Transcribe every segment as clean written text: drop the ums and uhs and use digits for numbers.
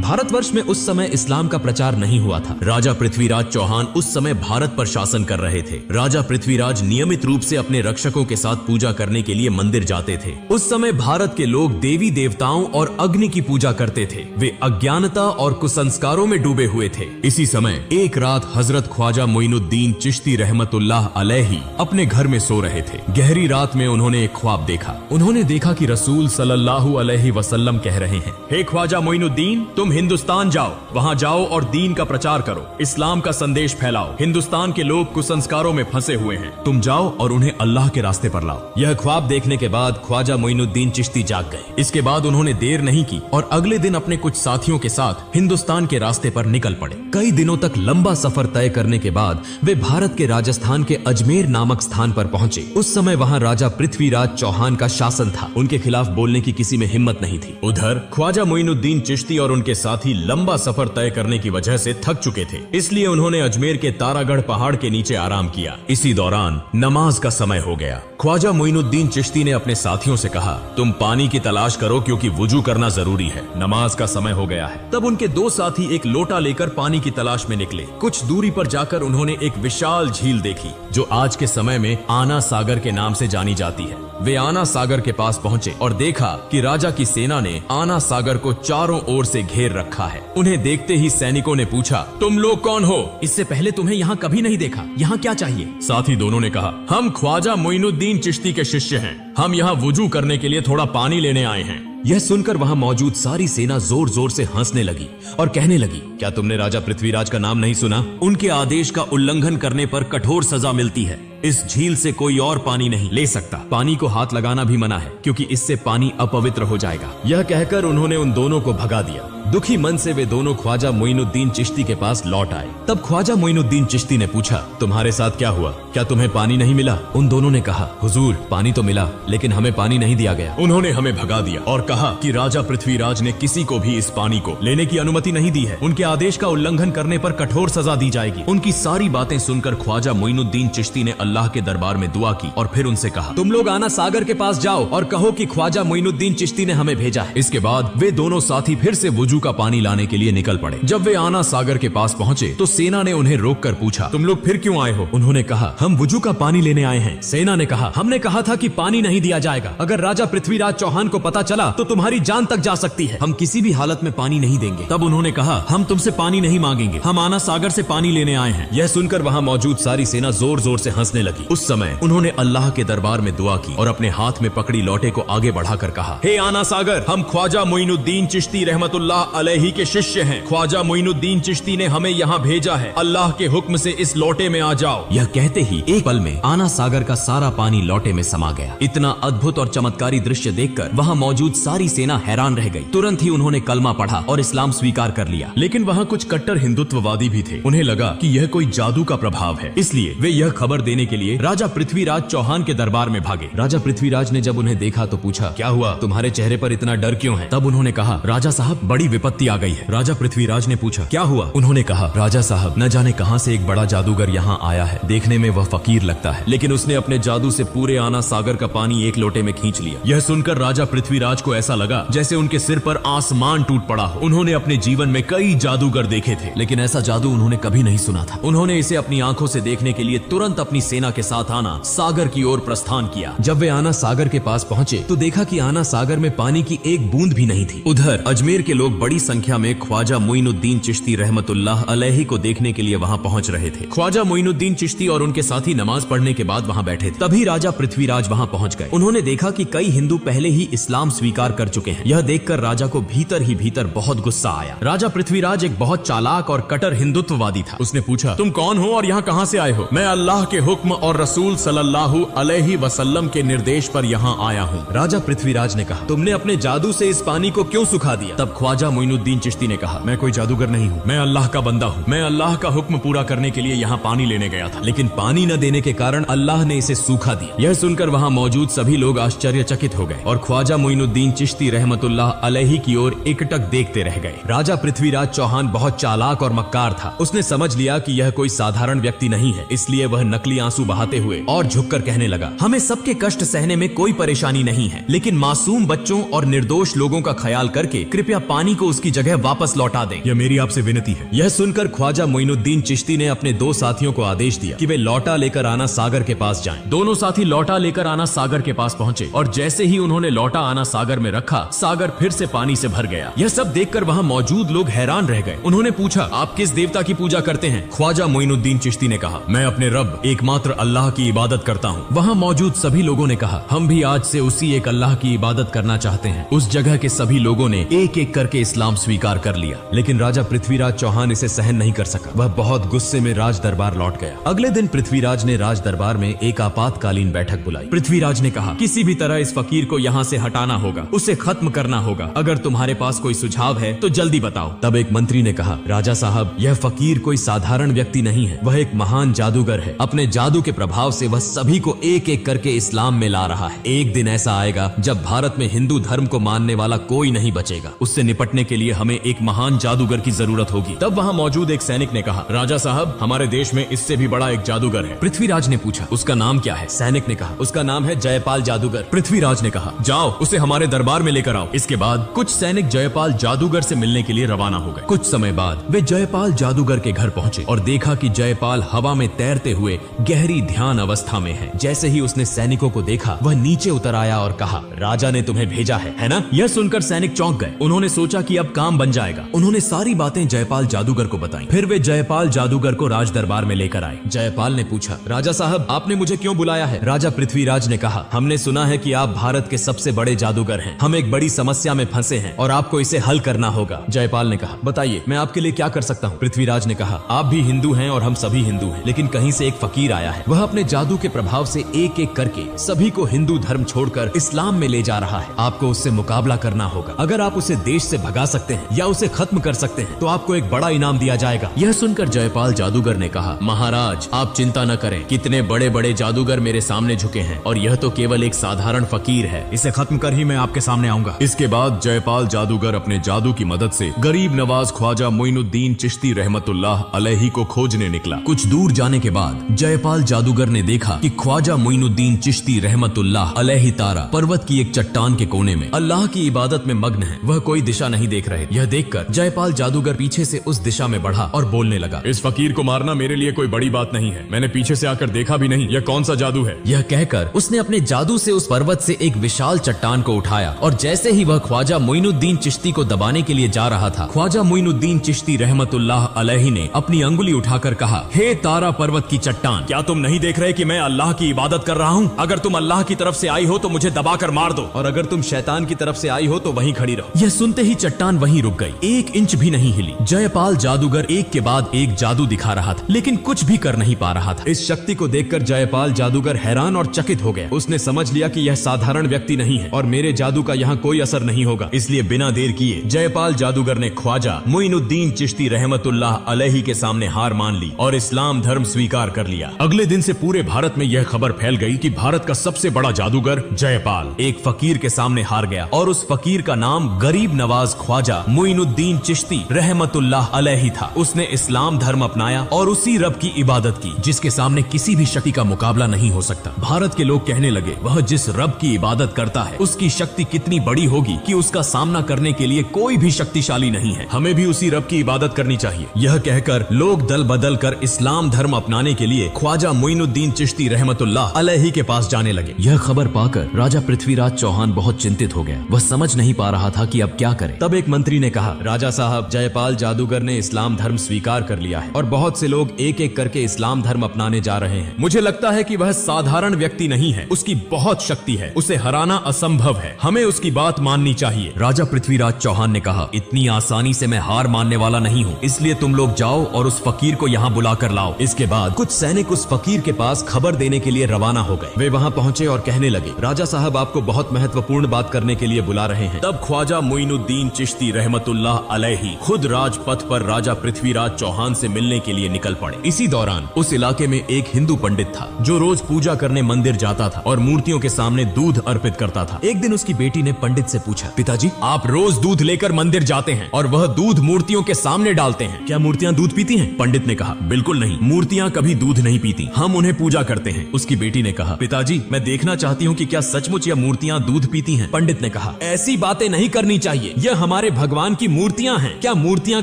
भारतवर्ष में उस समय इस्लाम का प्रचार नहीं हुआ था। राजा पृथ्वीराज चौहान उस समय भारत पर शासन कर रहे थे। राजा पृथ्वीराज नियमित रूप से अपने रक्षकों के साथ पूजा करने के लिए मंदिर जाते थे। उस समय भारत के लोग देवी देवताओं और अग्नि की पूजा करते थे। वे अज्ञानता और कुसंस्कारों में डूबे हुए थे। इसी समय एक रात हजरत ख्वाजा मोइनुद्दीन चिश्ती रहमतुल्लाह अलैहि अपने घर में सो रहे थे। गहरी रात में उन्होंने एक ख्वाब देखा। उन्होंने देखा कि रसूल सल्लल्लाहु अलैहि वसल्लम कह रहे हैं, हे ख्वाजा मोइनुद्दीन, तुम हिंदुस्तान जाओ, वहां जाओ और दीन का प्रचार करो, इस्लाम का संदेश फैलाओ। हिंदुस्तान के लोग कुसंस्कारों में फंसे हुए हैं, तुम जाओ और उन्हें अल्लाह के रास्ते पर लाओ। यह ख्वाब देखने के बाद ख्वाजा मोइनुद्दीन चिश्ती जाग गए। इसके बाद उन्होंने देर नहीं की और अगले दिन अपने कुछ साथियों के साथ हिंदुस्तान के रास्ते पर निकल पड़े। कई दिनों तक लंबा सफर तय करने के बाद वे भारत के राजस्थान के अजमेर नामक स्थान पर पहुंचे। उस समय वहां राजा पृथ्वीराज चौहान का शासन था। उनके खिलाफ बोलने की किसी में हिम्मत नहीं थी। उधर ख्वाजा मोइनुद्दीन चिश्ती और उनके साथी लंबा सफर तय करने की वजह से थक चुके थे, इसलिए उन्होंने अजमेर के तारागढ़ पहाड़ के नीचे आराम किया। इसी दौरान नमाज का समय हो गया। ख्वाजा मोइनुद्दीन चिश्ती ने अपने साथियों से कहा, तुम पानी की तलाश करो क्योंकि वुजू करना जरूरी है, नमाज का समय हो गया है। तब उनके दो साथी एक लोटा लेकर पानी की तलाश में निकले। कुछ दूरी पर जाकर उन्होंने एक विशाल झील देखी जो आज के समय में आना सागर के नाम से जानी जाती है। वे आना सागर के पास पहुंचे और देखा कि राजा की सेना ने आना सागर को चारों ओर से घेर रखा है। उन्हें देखते ही सैनिकों ने पूछा, तुम लोग कौन हो? इससे पहले तुम्हें यहाँ कभी नहीं देखा, यहाँ क्या चाहिए? साथी दोनों ने कहा, हम ख्वाजा मोइनुद्दीन चिश्ती के शिष्य हैं, हम यहाँ वुजू करने के लिए थोड़ा पानी लेने आए हैं। यह सुनकर वहां मौजूद सारी सेना जोर जोर से हंसने लगी और कहने लगी, क्या तुमने राजा पृथ्वीराज का नाम नहीं सुना? उनके आदेश का उल्लंघन करने पर कठोर सजा मिलती है। इस झील से कोई और पानी नहीं ले सकता। पानी को हाथ लगाना भी मना है क्योंकि इससे पानी अपवित्र हो जाएगा। यह कहकर उन्होंने उन दोनों को भगा दिया। दुखी मन से वे दोनों ख्वाजा मोइनुद्दीन चिश्ती के पास लौट आए। तब ख्वाजा मोइनुद्दीन चिश्ती ने पूछा, तुम्हारे साथ क्या हुआ? क्या तुम्हें पानी नहीं मिला? उन दोनों ने कहा, हुजूर, पानी तो मिला लेकिन हमें पानी नहीं दिया गया। उन्होंने हमें भगा दिया और कहा कि राजा पृथ्वीराज ने किसी को भी इस पानी को लेने की अनुमति नहीं दी है। उनके आदेश का उल्लंघन करने पर कठोर सजा दी जाएगी। उनकी सारी बातें सुनकर ख्वाजा मोइनुद्दीन चिश्ती ने अल्लाह के दरबार में दुआ की और फिर उनसे कहा, तुम लोग आना सागर के पास जाओ और कहो कि ख्वाजा मोइनुद्दीन चिश्ती ने हमें भेजा है। इसके बाद वे दोनों साथी फिर से वुजू का पानी लाने के लिए निकल पड़े। जब वे आना सागर के पास पहुंचे तो सेना ने उन्हें रोककर पूछा, तुम लोग फिर क्यों आए हो? उन्होंने कहा, हम वुजू का पानी लेने आए हैं। सेना ने कहा, हमने कहा था कि पानी नहीं दिया जाएगा। अगर राजा पृथ्वीराज चौहान को पता चला तो तुम्हारी जान तक जा सकती है। हम किसी भी हालत में पानी नहीं देंगे। तब उन्होंने कहा, हम तुमसे पानी नहीं मांगेंगे, हम आना सागर से पानी लेने आए हैं। यह सुनकर वहां मौजूद सारी सेना जोर जोर से हंसने लगी। उस समय उन्होंने अल्लाह के दरबार में दुआ की और अपने हाथ में पकड़ी लोटे को आगे बढ़ाकर कहा, हे आना सागर, हम ख्वाजा मोइनुद्दीन चिश्ती रहमतुल्लाह अलैहि के शिष्य हैं। ख्वाजा मोइनुद्दीन चिश्ती ने हमें यहाँ भेजा है। अल्लाह के हुक्म से इस लोटे में आ जाओ। यह कहते ही एक पल में आना सागर का सारा पानी लोटे में समा गया। इतना अद्भुत और चमत्कारी दृश्य देखकर वहाँ मौजूद सारी सेना हैरान रह गई। तुरंत ही उन्होंने कलमा पढ़ा और इस्लाम स्वीकार कर लिया। लेकिन वहाँ कुछ कट्टर हिंदुत्ववादी भी थे। उन्हें लगा कि यह कोई जादू का प्रभाव है, इसलिए वे यह खबर देने के लिए राजा पृथ्वीराज चौहान के दरबार में भागे। राजा पृथ्वीराज ने जब उन्हें देखा तो पूछा, क्या हुआ? तुम्हारे चेहरे पर इतना डर क्यों है? तब उन्होंने कहा, राजा साहब, बड़ी विपत्ति आ गई है। राजा पृथ्वीराज ने पूछा, क्या हुआ? उन्होंने कहा, राजा साहब, न जाने कहां से एक बड़ा जादूगर यहाँ आया है। देखने में वह फकीर लगता है, लेकिन उसने अपने जादू से पूरे आना सागर का पानी एक लोटे में खींच लिया। यह सुनकर राजा पृथ्वीराज को ऐसा लगा जैसे उनके सिर पर आसमान टूट पड़ा हो। उन्होंने अपने जीवन में कई जादूगर देखे थे, लेकिन ऐसा जादू उन्होंने कभी नहीं सुना था। उन्होंने इसे अपनी आंखों से देखने के लिए तुरंत अपनी सेना के साथ आना सागर की ओर प्रस्थान किया। जब वे आना सागर के पास पहुंचे तो देखा कि आना सागर में पानी की एक बूंद भी नहीं थी। उधर अजमेर के लोग बड़ी संख्या में ख्वाजा मोइनुद्दीन चिश्ती रहमतुल्लाह अलैहि को देखने के लिए वहां पहुंच रहे थे। ख्वाजा मोइनुद्दीन चिश्ती और उनके साथी नमाज पढ़ने के बाद वहां बैठे थे। तभी राजा पृथ्वीराज वहां पहुंच गए। उन्होंने देखा कि कई हिंदू पहले ही इस्लाम स्वीकार कर चुके हैं। यह देखकर राजा को भीतर ही भीतर बहुत गुस्सा आया। राजा पृथ्वीराज एक बहुत चालाक और कट्टर हिंदुत्ववादी था। उसने पूछा, तुम कौन हो और यहाँ कहाँ से आए हो? मैं अल्लाह के हुक्म और रसूल सल्लल्लाहु अलैहि वसल्लम के निर्देश पर यहाँ आया हूँ। राजा पृथ्वीराज ने कहा, तुमने अपने जादू से इस पानी को क्यों सुखा दिया? तब ख्वाजा मोइनुद्दीन चिश्ती ने कहा, मैं कोई जादूगर नहीं हूँ, मैं अल्लाह का बंदा हूँ। मैं अल्लाह का हुक्म पूरा करने के लिए यहाँ पानी लेने गया था, लेकिन पानी न देने के कारण अल्लाह ने इसे सूखा दिया। यह सुनकर वहाँ मौजूद सभी लोग आश्चर्यचकित हो गए और ख्वाजा मोइनुद्दीन चिश्ती रहमतुल्लाह अलैहि की ओर एकटक देखते रह गए। राजा पृथ्वीराज चौहान बहुत चालाक और मक्कार था। उसने समझ लिया कि यह कोई साधारण व्यक्ति नहीं है, इसलिए वह नकली आंसू बहाते हुए और झुककर कहने लगा, हमें सबके कष्ट सहने में कोई परेशानी नहीं है, लेकिन मासूम बच्चों और निर्दोष लोगों का ख्याल करके कृपया पानी को उसकी जगह वापस लौटा दें। यह मेरी आपसे विनती है। यह सुनकर ख्वाजा मोइनुद्दीन चिश्ती ने अपने दो साथियों को आदेश दिया कि वे लौटा लेकर आना सागर के पास जाएं। दोनों साथी लौटा लेकर आना सागर के पास पहुंचे और जैसे ही उन्होंने लौटा आना सागर में रखा, सागर फिर से पानी से भर गया। यह सब देखकर वहां मौजूद लोग हैरान रह गए। उन्होंने पूछा, आप किस देवता की पूजा करते हैं? ख्वाजा मोइनुद्दीन चिश्ती ने कहा, मैं अपने रब एकमात्र अल्लाह की इबादत करता हूँ। वहाँ मौजूद सभी लोगों ने कहा, हम भी आज से उसी एक अल्लाह की इबादत करना चाहते हैं। उस जगह के सभी लोगों ने एक एक करके इस्लाम स्वीकार कर लिया, लेकिन राजा पृथ्वीराज चौहान इसे सहन नहीं कर सका। वह बहुत गुस्से में राज दरबार लौट गया। अगले दिन पृथ्वीराज ने राज दरबार में एक आपातकालीन बैठक बुलाई। पृथ्वीराज ने कहा, किसी भी तरह इस फकीर को यहाँ से हटाना होगा, उसे खत्म करना होगा। अगर तुम्हारे पास कोई सुझाव है तो जल्दी बताओ। तब एक मंत्री ने कहा, राजा साहब, यह फकीर कोई साधारण व्यक्ति नहीं है, वह एक महान जादूगर है। अपने जादू के प्रभाव से वह सभी को एक एक करके इस्लाम में ला रहा है। एक दिन ऐसा आएगा जब भारत में हिंदू धर्म को मानने वाला कोई नहीं बचेगा। उससे निपटने के लिए हमें एक महान जादूगर की जरूरत होगी। तब वहाँ मौजूद एक सैनिक ने कहा, राजा साहब, हमारे देश में इससे भी बड़ा एक जादूगर है। पृथ्वीराज ने पूछा, उसका नाम क्या है? सैनिक ने कहा, उसका नाम है जयपाल जादूगर। पृथ्वीराज ने कहा, जाओ उसे हमारे दरबार में लेकर आओ। इसके बाद कुछ सैनिक जयपाल जादूगर से मिलने के लिए रवाना हो गए। कुछ समय बाद वे जयपाल जादूगर के घर पहुंचे और देखा कि जयपाल हवा में तैरते हुए गहरी ध्यान अवस्था में है। जैसे ही उसने सैनिकों को देखा, वह नीचे उतर आया और कहा, राजा ने तुम्हें भेजा है ना? यह सुनकर सैनिक चौंक गए। उन्होंने सोचा कि अब काम बन जाएगा। उन्होंने सारी बातें जयपाल जादूगर को बताई। फिर वे जयपाल जादूगर को राज दरबार में लेकर आए। जयपाल ने पूछा, राजा साहब, आपने मुझे क्यों बुलाया है? राजा पृथ्वीराज ने कहा, हमने सुना है कि आप भारत के सबसे बड़े जादूगर हैं। हम एक बड़ी समस्या में फंसे हैं और आपको इसे हल करना होगा। जयपाल ने कहा, बताइए, मैं आपके लिए क्या कर सकता हूँ? पृथ्वीराज ने कहा, आप भी हिंदू हैं और हम सभी हिंदू हैं, लेकिन कहीं से एक फकीर आया है। वह अपने जादू के प्रभाव से एक एक करके सभी को हिंदू धर्म छोड़कर इस्लाम में ले जा रहा है। आपको उससे मुकाबला करना होगा। अगर आप उसे देश से भगा सकते हैं या उसे खत्म कर सकते हैं तो आपको एक बड़ा इनाम दिया जाएगा। यह सुनकर जयपाल जादूगर ने कहा, महाराज, आप चिंता न करें। कितने बड़े बड़े जादूगर मेरे सामने झुके हैं और यह तो केवल एक साधारण फकीर है। इसे खत्म कर ही मैं आपके सामने आऊंगा। इसके बाद जयपाल जादूगर अपने जादू की मदद से गरीब नवाज ख्वाजा मोइनुद्दीन चिश्ती रहमतुल्लाह अलैहि को खोजने निकला। कुछ दूर जाने के बाद जयपाल जादूगर ने देखा कि ख्वाजा मोइनुद्दीन चिश्ती रहमतुल्लाह अलैहि तारा पर्वत की एक चट्टान के कोने में अल्लाह की इबादत में मग्न है। वह कोई दिशा नहीं देख रहे। यह देखकर जयपाल जादूगर पीछे से उस दिशा में बढ़ा और बोलने लगा, इस फकीर को मारना मेरे लिए कोई बड़ी बात नहीं है। मैंने पीछे से आकर देखा भी नहीं। यह कौन सा जादू है? यह कहकर उसने अपने जादू से उस पर्वत से एक विशाल चट्टान को उठाया और जैसे ही वह ख्वाजा मोइनुद्दीन चिश्ती को दबाने के लिए जा रहा था, ख्वाजा मोइनुद्दीन चिश्ती रहमतुल्लाह अलैहि ने अपनी अंगुली उठाकर कहा, हे तारा पर्वत की चट्टान, क्या तुम नहीं देख रहे कि मैं अल्लाह की इबादत कर रहा हूँ? अगर तुम अल्लाह की तरफ से आई हो तो मुझे दबाकर मार दो, और अगर तुम शैतान की तरफ से आई हो तो वहीं खड़ी रहो। यह सुनते ही चट्टान वहीं रुक गई, 1 इंच भी नहीं हिली। जयपाल जादूगर एक के बाद एक जादू दिखा रहा था, लेकिन कुछ भी कर नहीं पा रहा था। इस शक्ति को देखकर जयपाल जादूगर हैरान और चकित हो गया। उसने समझ लिया कि यह साधारण व्यक्ति नहीं है और मेरे जादू का यहाँ कोई असर नहीं होगा। इसलिए बिना देर किए जयपाल जादूगर ने ख्वाजा मोइनुद्दीन चिश्ती रहमतुल्लाह अलैहि के सामने हार मान ली और इस्लाम धर्म स्वीकार कर लिया। अगले दिन से पूरे भारत में यह खबर फैल गई कि भारत का सबसे बड़ा जादूगर जयपाल एक फकीर के सामने हार गया और उस फकीर का नाम गरीब नवाज ख्वाजा मोइनुद्दीन चिश्ती रहमतुल्लाह अलैहि था। उसने इस्लाम धर्म अपनाया और उसी रब की इबादत की जिसके सामने किसी भी शक्ति का मुकाबला नहीं हो सकता। भारत के लोग कहने लगे, वह जिस रब की इबादत करता है उसकी शक्ति कितनी बड़ी होगी कि उसका सामना करने के लिए कोई भी शक्तिशाली नहीं है। हमें भी उसी रब की इबादत करनी चाहिए। यह कहकर लोग दल बदल कर इस्लाम धर्म अपनाने के लिए ख्वाजा मोइनुद्दीन चिश्ती रहमतुल्लाह अलैहि के पास जाने लगे। यह खबर पाकर राजा पृथ्वीराज चौहान बहुत चिंतित हो गया। वह समझ नहीं पा रहा था कि अब क्या करे। तब एक मंत्री ने कहा, राजा साहब, जयपाल जादूगर ने इस्लाम धर्म स्वीकार कर लिया है और बहुत से लोग एक एक करके इस्लाम धर्म अपनाने जा रहे हैं। मुझे लगता है कि वह साधारण व्यक्ति नहीं है, उसकी बहुत शक्ति है, उसे हराना असंभव है। हमें उसकी बात माननी चाहिए। राजा पृथ्वीराज चौहान ने कहा, इतनी आसानी से मैं हार मानने वाला नहीं हूँ, इसलिए तुम लोग जाओ और उस फकीर को यहाँ बुला कर लाओ। इसके बाद कुछ सैनिक उस फकीर के पास खबर देने के लिए रवाना हो गए। वे वहाँ पहुँचे और कहने लगे, राजा साहब आपको बहुत महत्वपूर्ण बात करने के लिए बुला रहे हैं। तब ख्वाजा मोइनुद्दीन चिश्ती रहमतुल्लाह अलैहि खुद राजपथ पर राजा पृथ्वीराज चौहान से मिलने के लिए निकल पड़े। इसी दौरान उस इलाके में एक हिंदू पंडित था जो रोज पूजा करने मंदिर जाता था और मूर्तियों के सामने दूध अर्पित करता था। एक दिन उसकी बेटी ने पंडित से पूछा, पिताजी आप रोज दूध लेकर मंदिर जाते हैं और वह दूध मूर्तियों के सामने डालते हैं, क्या मूर्तियां दूध पीती हैं? पंडित ने कहा, बिल्कुल नहीं, मूर्तियां कभी दूध नहीं पीती, हम उन्हें पूजा करते हैं। उसकी बेटी ने कहा, पिताजी मैं देखना चाहती हूँ कि क्या सचमुच यह मूर्तियां दूध पीती हैं? पंडित ने कहा, ऐसी बातें नहीं करनी चाहिए, यह हमारे भगवान की मूर्तियां हैं, क्या मूर्तियां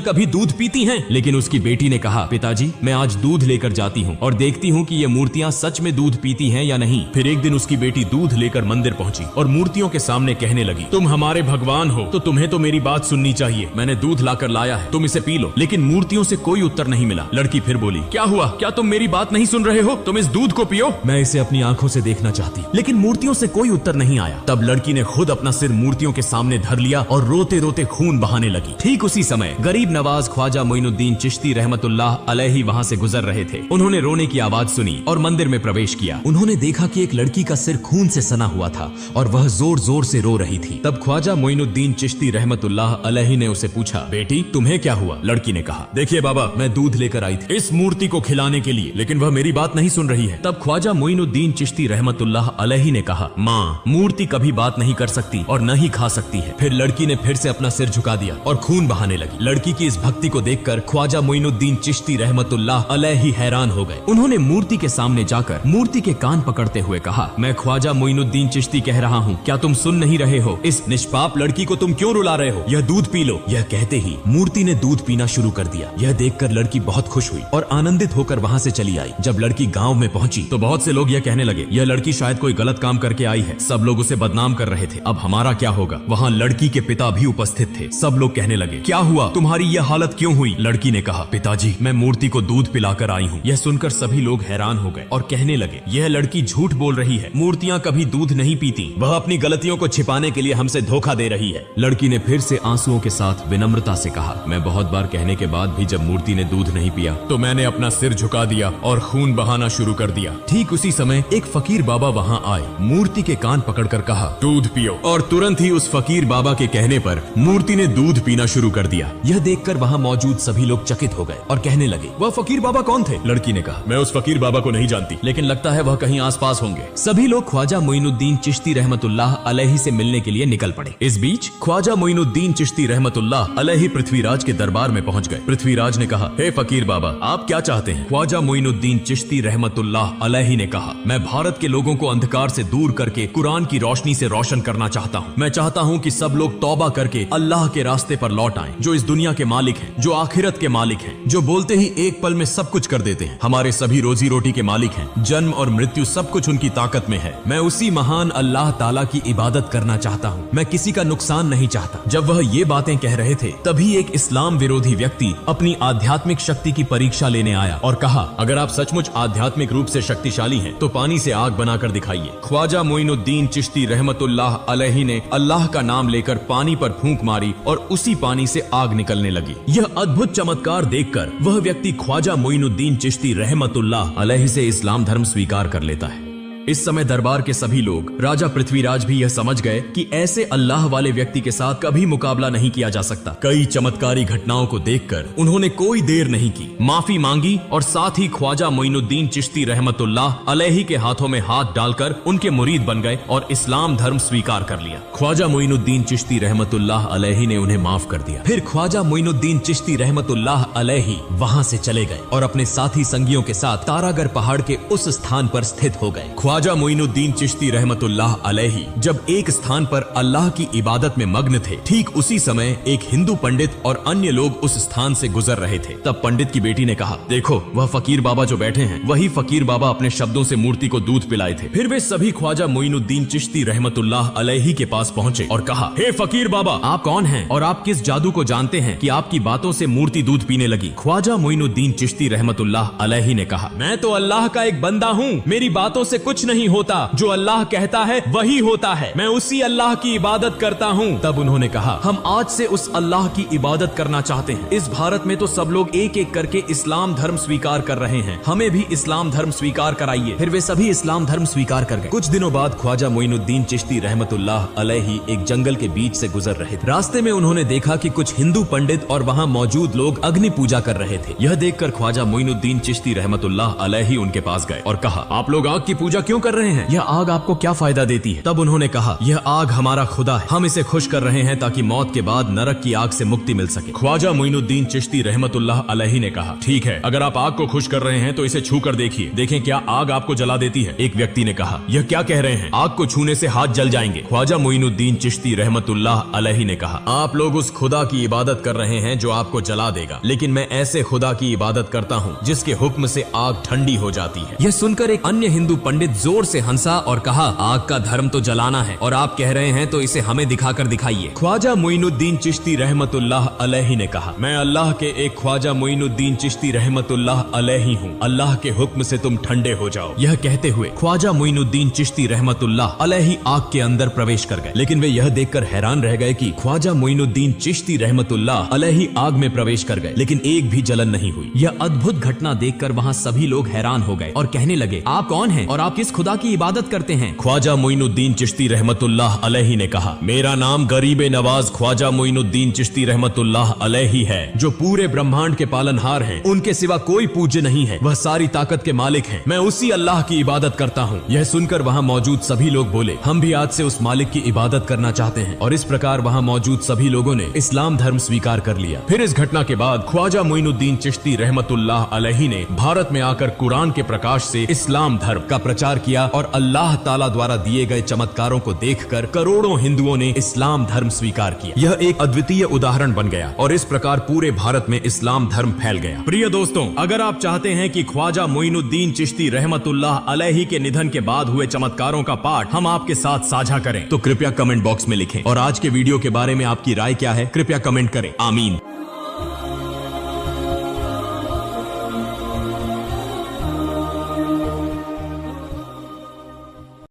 कभी दूध पीती हैं? लेकिन उसकी बेटी ने कहा, पिताजी मैं आज दूध लेकर जाती हूँ और देखती हूँ कि ये मूर्तियां सच में दूध पीती हैं या नहीं। फिर एक दिन उसकी बेटी दूध लेकर मंदिर पहुंची और मूर्तियों के सामने कहने लगी, तुम हमारे भगवान हो तो तुम्हें तो मेरी बात सुननी चाहिए, मैंने दूध लाकर लाया है, तुम इसे पी लो। लेकिन मूर्तियों से कोई उत्तर नहीं मिला। लड़की फिर बोली, क्या हुआ, क्या तुम मेरी बात नहीं सुन रहे हो? तुम इस दूध को पियो, मैं इसे अपनी आंखों से देखना चाहती। लेकिन मूर्तियों से कोई उत्तर नहीं आया। तब लड़की ने खुद अपना सिर मूर्तियों के सामने धर लिया और रोते रोते खून बहाने लगी। ठीक उसी समय गरीब नवाज ख्वाजा मोइनुद्दीन चिश्ती रहमतुल्लाह अलैहि वहाँ से गुजर रहे थे। उन्होंने रोने की आवाज सुनी और मंदिर में प्रवेश किया। उन्होंने देखा कि एक लड़की का सिर खून से सना हुआ था और वह जोर जोर से रो रही थी। तब ख्वाजा मोइनुद्दीन चिश्ती रहमतुल्लाह अलैहि ने उसे पूछा, बेटी तुम्हें क्या हुआ? लड़की ने कहा, देखिए बाबा मैं दूध लेकर आई थी इस मूर्ति को खिलाने के लिए, लेकिन वह मेरी बात नहीं सुन रही है। तब ख्वाजा मोइनुद्दीन चिश्ती रहमतुल्लाह अलैहि ने कहा, माँ मूर्ति कभी बात नहीं कर सकती और न ही खा सकती है। फिर लड़की ने फिर से अपना सिर झुका दिया और खून बहाने लगी। लड़की की इस भक्ति को देखकर ख्वाजा मोइनुद्दीन चिश्ती रहमतुल्लाह अलैहि हैरान हो गए। उन्होंने मूर्ति के सामने जाकर मूर्ति के कान पकड़ते हुए कहा, मैं ख्वाजा मोइनुद्दीन चिश्ती कह रहा हूँ, क्या तुम सुन नहीं रहे हो? इस निष्पाप लड़की को तुम क्यों रुला रहे हो? यह दूध पी लो। यह कहते ही मूर्ति ने दूध पीना शुरू कर दिया। यह देखकर लड़की बहुत खुश हुई और आनंदित होकर वहाँ से चली आई। जब लड़की गाँव में पहुंची तो बहुत से लोग यह कहने लगे, यह लड़की शायद कोई गलत काम करके आई है। सब लोग उसे बदनाम कर रहे थे। अब हमारा क्या होगा? वहाँ लड़की के पिता भी उपस्थित थे। सब लोग कहने लगे, क्या हुआ, तुम्हारी यह हालत क्यों हुई? लड़की ने कहा, पिताजी मैं मूर्ति को दूध पिलाकर आई हूँ। यह सुनकर सभी लोग हैरान हो गए और कहने लगे, यह लड़की झूठ बोल रही है, मूर्तियाँ कभी दूध नहीं पीती, वह अपनी गलतियों को छिपाने के लिए हमसे धोखा दे रही है। लड़की ने फिर से आंसुओं के साथ विनम्रता से कहा, मैं बहुत बार कहने के बाद भी जब मूर्ति ने दूध नहीं पिया तो मैंने अपना सिर झुका दिया और खून बहाना शुरू कर दिया। ठीक उसी समय एक फकीर बाबा वहाँ आए, मूर्ति के कान पकड़कर कहा, दूध पियो। और तुरंत ही उस फकीर बाबा के कहने पर मूर्ति ने दूध पीना शुरू कर दिया। यह देखकर वहाँ मौजूद सभी लोग चकित हो गए और कहने लगे, वह फकीर बाबा कौन थे? लड़की ने कहा, मैं उस फकीर बाबा को नहीं जानती, लेकिन लगता है वह कहीं आसपास होंगे। सभी लोग ख्वाजा मोइनुद्दीन चिश्ती रहमतुल्लाह अलैहि से मिलने के लिए निकल पड़े। इस बीच ख्वाजा मोइनुद्दीन चिश्ती रहमतुल्लाह अलैहि पृथ्वीराज के दरबार में पहुंच गए। पृथ्वीराज ने कहा, हे फकीर बाबा आप क्या चाहते हैं? ख्वाजा मोइनुद्दीन चिश्ती रहमतुल्लाह अलैहि ने कहा, मैं भारत के लोगों को अंधकार से दूर करके कुरान की रोशनी से रोशन करना चाहता हूँ। मैं चाहता हूँ कि सब लोग तौबा करके अल्लाह के रास्ते पर लौट आएं, जो इस दुनिया के मालिक हैं, जो आखिरत के मालिक हैं, जो बोलते ही एक पल में सब कुछ कर देते हैं, हमारे सभी रोजी रोटी के मालिक हैं, जन्म और मृत्यु सब कुछ उनकी ताकत में है। मैं उसी महान अल्लाह ताला की इबादत करना चाहता हूँ, मैं किसी का नुकसान नहीं चाहता। जब वह ये बातें कह रहे थे तभी एक इस्लाम विरोधी व्यक्ति अपनी आध्यात्मिक शक्ति की परीक्षा लेने आया और कहा, अगर आप सचमुच आध्यात्मिक रूप से शक्तिशाली हैं तो पानी से आग बनाकर दिखाइए। ख्वाजा मोइनुद्दीन चिश्ती रहमतुल्लाह अलैहि ने अल्लाह का नाम लेकर पानी पर फूंक मारी और उसी पानी से आग निकलने लगी। यह अद्भुत चमत्कार देखकर वह व्यक्ति ख्वाजा मोइनुद्दीन चिश्ती रहमतुल्लाह अलैहि से इस्लाम धर्म स्वीकार कर लेता है। इस समय दरबार के सभी लोग, राजा पृथ्वीराज भी यह समझ गए कि ऐसे अल्लाह वाले व्यक्ति के साथ कभी मुकाबला नहीं किया जा सकता। कई चमत्कारी घटनाओं को देखकर उन्होंने कोई देर नहीं की, माफी मांगी और साथ ही ख्वाजा मोइनुद्दीन चिश्ती रहमतुल्लाह अलैहि के हाथों में हाथ डालकर उनके मुरीद बन गए और इस्लाम धर्म स्वीकार कर लिया। ख्वाजा मोइनुद्दीन चिश्ती रहमतुल्लाह अलैहि ने उन्हें माफ कर दिया। फिर ख्वाजा मोइनुद्दीन चिश्ती रहमतुल्लाह अलैहि वहां से चले गए और अपने साथी संगियों के साथ तारागढ़ पहाड़ के उस स्थान पर स्थित हो गए। ख्वाजा मोइनुद्दीन चिश्ती रहमतुल्लाह अलैहि जब एक स्थान पर अल्लाह की इबादत में मग्न थे, ठीक उसी समय एक हिंदू पंडित और अन्य लोग उस स्थान से गुजर रहे थे। तब पंडित की बेटी ने कहा, देखो वह फकीर बाबा जो बैठे हैं, वही फकीर बाबा अपने शब्दों से मूर्ति को दूध पिलाए थे। फिर वे सभी ख्वाजा मोइनुद्दीन चिश्ती रहमतुल्लाह अलैहि के पास पहुंचे और कहा, हे फकीर बाबा आप कौन हैं और आप किस जादू को जानते हैं कि आपकी बातों से मूर्ति दूध पीने लगी? ख्वाजा मोइनुद्दीन चिश्ती रहमतुल्लाह अलैहि ने कहा, मैं तो अल्लाह का एक बंदा हूँ, मेरी बातों से कुछ नहीं होता, जो अल्लाह कहता है वही होता है, मैं उसी अल्लाह की इबादत करता हूँ। तब उन्होंने कहा, हम आज से उस अल्लाह की इबादत करना चाहते हैं। इस भारत में तो सब लोग एक एक करके इस्लाम धर्म स्वीकार कर रहे हैं, हमें भी इस्लाम धर्म स्वीकार कराइए। फिर वे सभी इस्लाम धर्म स्वीकार कर गए। कुछ दिनों बाद ख्वाजा मोइनुद्दीन चिश्ती रहमतुल्लाह अलैहि एक जंगल के बीच से गुजर रहे थे। रास्ते में उन्होंने देखा कि कुछ हिंदू पंडित और वहाँ मौजूद लोग अग्नि पूजा कर रहे थे। यह देखकर ख्वाजा मोइनुद्दीन चिश्ती रहमतुल्लाह अलैहि उनके पास गए और कहा, आप लोग आग की पूजा क्यों क्यों कर रहे हैं? यह आग आपको क्या फायदा देती है? तब उन्होंने कहा, यह आग हमारा खुदा है, हम इसे खुश कर रहे हैं ताकि मौत के बाद नरक की आग से मुक्ति मिल सके। ख्वाजा मोइनुद्दीन चिश्ती रहमतुल्लाह अलैहि ने कहा, ठीक है, अगर आप आग को खुश कर रहे हैं तो इसे छू कर देखिए, देखें क्या आग आपको जला देती है। एक व्यक्ति ने कहा, यह क्या कह रहे हैं, आग को छूने से हाथ जल जाएंगे। ख्वाजा मोइनुद्दीन चिश्ती रहमतुल्लाह अलैहि ने कहा, आप लोग उस खुदा की इबादत कर रहे हैं जो आपको जला देगा, लेकिन मैं ऐसे खुदा की इबादत करता हूँ जिसके हुक्म से आग ठंडी हो जाती है। यह सुनकर एक अन्य हिंदू पंडित जोर से हंसा और कहा, आग का धर्म तो जलाना है और आप कह रहे हैं तो इसे हमें दिखाकर दिखाइए। ख्वाजा मोइनुद्दीन चिश्ती रहमतुल्लाह अलैहि ने कहा, मैं अल्लाह के एक ख्वाजा मोइनुद्दीन चिश्ती रहमतुल्लाह अलैहि हूँ, अल्लाह के हुक्म से तुम ठंडे हो जाओ। यह कहते हुए ख्वाजा मोइनुद्दीन चिश्ती रहमतुल्लाह अलैहि आग के अंदर प्रवेश कर गए, लेकिन वे यह देखकर हैरान रह गए कि ख्वाजा मोइनुद्दीन चिश्ती रहमतुल्लाह अलैहि आग में प्रवेश कर गए, लेकिन एक भी जलन नहीं हुई। यह अद्भुत घटना देखकर वहाँ सभी लोग हैरान हो गए और कहने लगे, आप कौन हैं और आप किस खुदा की इबादत करते हैं? ख्वाजा मोइनुद्दीन चिश्ती रहमतुल्लाह अलैहि ने कहा, मेरा नाम गरीबे नवाज ख्वाजा मोइनुद्दीन चिश्ती रहमतुल्लाह अलैहि है, जो पूरे ब्रह्मांड के पालनहार हैं, उनके सिवा कोई पूज्य नहीं है, वह सारी ताकत के मालिक हैं, मैं उसी अल्लाह की इबादत करता हूँ। यह सुनकर वहाँ मौजूद सभी लोग बोले, हम भी आज से उस मालिक की इबादत करना चाहते हैं, और इस प्रकार वहाँ मौजूद सभी लोगों ने इस्लाम धर्म स्वीकार कर लिया। फिर इस घटना के बाद ख्वाजा मोइनुद्दीन चिश्ती रहमतुल्लाह अलैहि ने भारत में आकर कुरान के प्रकाश से इस्लाम धर्म का प्रचार किया और अल्लाह ताला द्वारा दिए गए चमत्कारों को देखकर करोड़ों हिंदुओं ने इस्लाम धर्म स्वीकार किया। यह एक अद्वितीय उदाहरण बन गया और इस प्रकार पूरे भारत में इस्लाम धर्म फैल गया। प्रिय दोस्तों, अगर आप चाहते हैं कि ख्वाजा मोइनुद्दीन चिश्ती रहमतुल्लाह अलैहि के निधन के बाद हुए चमत्कारों का पाठ हम आपके साथ साझा करें, तो कृपया कमेंट बॉक्स में लिखें और आज के वीडियो के बारे में आपकी राय क्या है कृपया कमेंट करें। आमीन।